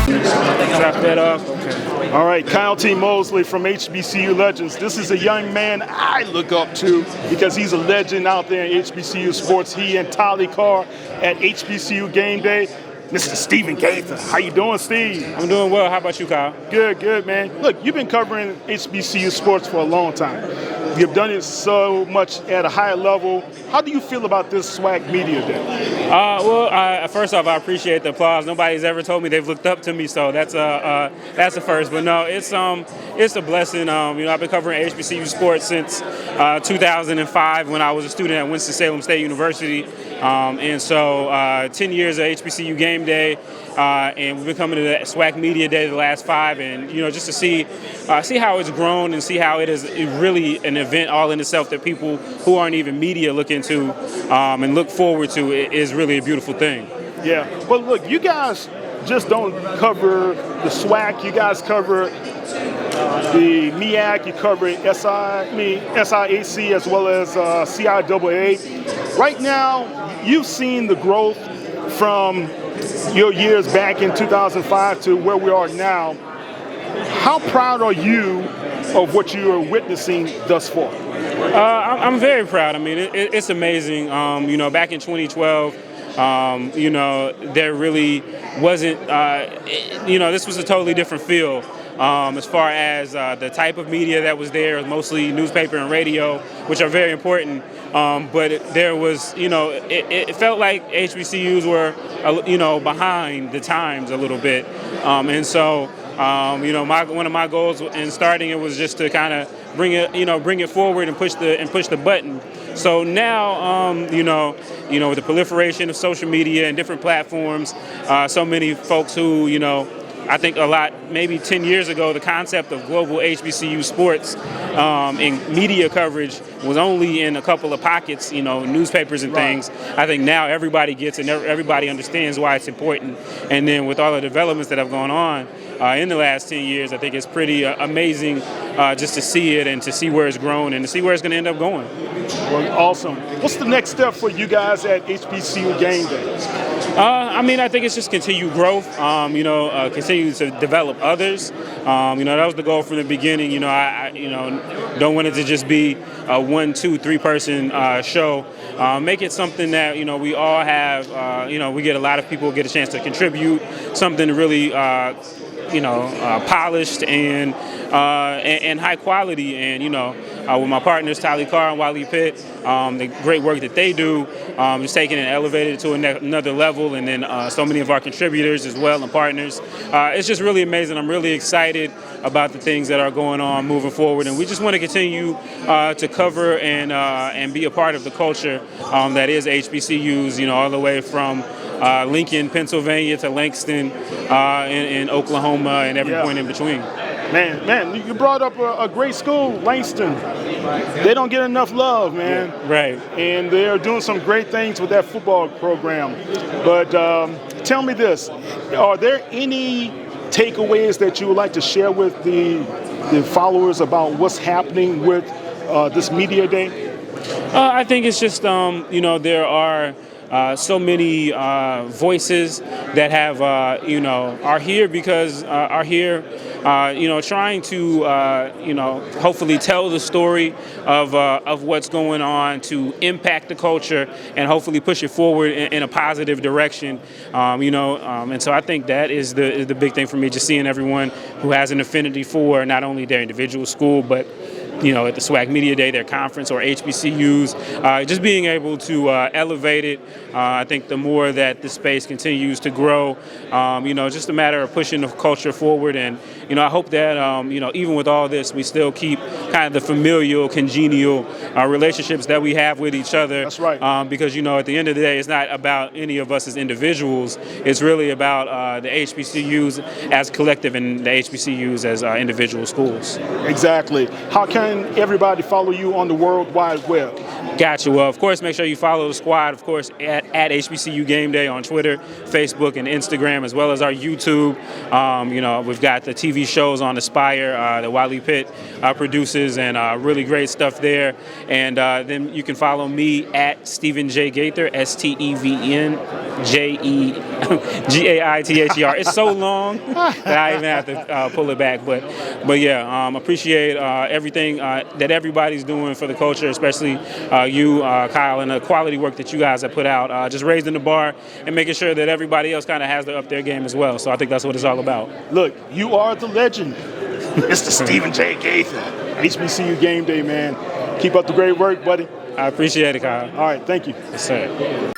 Wrap that up. Okay. All right, Kyle T. Mosley from HBCU Legends. This is a young man I look up to because he's a legend out there in HBCU sports. He and Tali Carr at HBCU Gameday. Mr. Stephen Gaither. How you doing, Steve? I'm doing well. How about you, Kyle? Good, man. Look, you've been covering HBCU sports for a long time. You've done it so much at a higher level. How do you feel about this SWAC Media Day? First off, I appreciate the applause. Nobody's ever told me they've looked up to me, so that's a first. But no, it's a blessing. I've been covering HBCU sports since 2005 when I was a student at Winston-Salem State University, and so 10 years of HBCU Gameday, and we've been coming to the SWAC Media Day the last 5, and just to see how it's grown and see how it is really an event all in itself that people who aren't even media look into and look forward to. It is really a beautiful thing. Yeah. Well, look, you guys just don't cover the SWAC. You guys cover the MEAC. You cover SIAC as well as CIAA. Right now, you've seen the growth from your years back in 2005 to where we are now. How proud are you of what you are witnessing thus far? I'm very proud. I mean, it's amazing. Back in 2012, there really wasn't, this was a totally different feel as far as the type of media that was there. It was mostly newspaper and radio, which are very important. But there was, it felt like HBCUs were, behind the times a little bit. And so, one of my goals in starting it was just to kind of bring it forward and push the button. So now, with the proliferation of social media and different platforms, so many folks who, I think maybe 10 years ago, the concept of global HBCU sports and media coverage was only in a couple of pockets, newspapers and things. I think now everybody gets it and everybody understands why it's important. And then with all the developments that have gone on in the last 10 years, I think it's pretty amazing just to see it and to see where it's grown and to see where it's going to end up going. Well, awesome. What's the next step for you guys at HBCU Gameday? I think it's just continued growth, continue to develop others. That was the goal from the beginning. I don't want it to just be a 1, 2, 3 person show. Make it something that, we all have, we get a lot of people get a chance to contribute, something really, polished and high quality. And, with my partners, Tali Carr and Wally Pitt, the great work that they do, just taking it and elevated it to another level. And then so many of our contributors as well and partners. It's just really amazing. I'm really excited about the things that are going on moving forward. And we just want to continue to cover and be a part of the culture that is HBCUs, all the way from Lincoln, Pennsylvania to Langston in Oklahoma and every point in between. Man, you brought up a great school, Langston. They don't get enough love, man. Yeah, right. And they're doing some great things with that football program. But tell me this, are there any takeaways that you would like to share with the followers about what's happening with this media day? I think it's just, there are so many voices that have, are here because trying to, hopefully tell the story of what's going on to impact the culture and hopefully push it forward in a positive direction, and so I think that is the big thing for me, just seeing everyone who has an affinity for not only their individual school, but at the SWAC Media Day, their conference, or HBCUs, just being able to elevate it. I think the more that the space continues to grow, just a matter of pushing the culture forward. And, I hope that, even with all this, we still keep kind of the familial, congenial relationships that we have with each other. That's right. Because, at the end of the day, it's not about any of us as individuals. It's really about the HBCUs as collective and the HBCUs as individual schools. Exactly. How can everybody follow you on the World Wide Web? Gotcha. Well, of course, make sure you follow the squad, of course, at HBCU Gameday on Twitter, Facebook, and Instagram, as well as our YouTube. We've got the TV shows on Aspire that Wally Pitt produces, and really great stuff there. And then you can follow me at Stephen J. Gaither, STEVENJE Gaither. It's so long that I even have to pull it back. But yeah, appreciate everything that everybody's doing for the culture, especially you, Kyle, and the quality work that you guys have put out. Just raising the bar and making sure that everybody else kind of has to up their game as well. So I think that's what it's all about. Look, you are the legend, Mr. Stephen J. Gaither. HBCU Game Day, man. Keep up the great work, buddy. I appreciate it, Kyle. All right, thank you. Yes, sir.